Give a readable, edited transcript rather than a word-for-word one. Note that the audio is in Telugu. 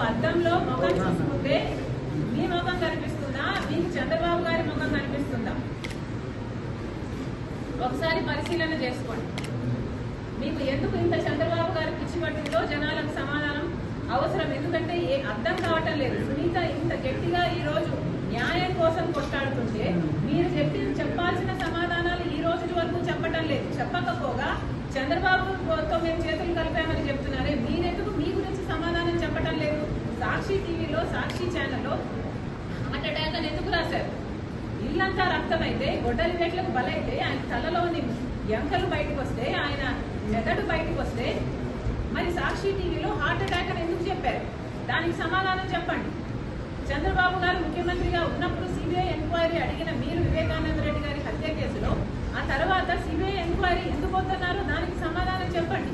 అద్దంలో ముఖం చూసుకుంటే మీ ముఖం కనిపిస్తుందా, మీకు చంద్రబాబు గారి ముఖం కనిపిస్తుందా? ఒకసారి పరిశీలన చేసుకోండి. మీకు ఎందుకు ఇంత చంద్రబాబు గారి పిచ్చి పట్టిందో జనాలకు సమాధానం అవసరం. ఎందుకంటే అర్థం కావటం లేదు. సునీత ఇంత గట్టిగా ఈ రోజు న్యాయం కోసం కొట్లాడుతుంటే మీరు చెప్పాల్సిన సమాధానాలు ఈ రోజు వరకు చెప్పటం లేదు. చెప్పకపోగా చంద్రబాబుతో మేము చేతులు కలిపామని చెప్తున్నారే, మీరెందుకు మీ గురించి సమాధానం చెప్పటం లేదు? సాక్షి టీవీలో, సాక్షి ఛానల్లో హార్ట్ అటాక్ అని ఎందుకు రాశారు? ఇల్లంతా రక్తమైతే, గొడ్డలి వేట్లకు బలైతే, ఆయన తలలోని ఎంకలు బయటకు వస్తే, ఆయన మెదడు బయటకు వస్తే, మరి సాక్షి టీవీలో హార్ట్ అటాక్ అని ఎందుకు చెప్పారు? దానికి సమాధానం చెప్పండి. చంద్రబాబు గారు ముఖ్యమంత్రిగా ఉన్నప్పుడు సిబిఐ ఎంక్వైరీ అడిగిన మీరు వివేకానంద రెడ్డి గారి హత్య కేసులో ఆ తర్వాత సిబిఐ ఎంక్వైరీ ఎందుకు వద్దన్నారో దానికి సమాధానం చెప్పండి.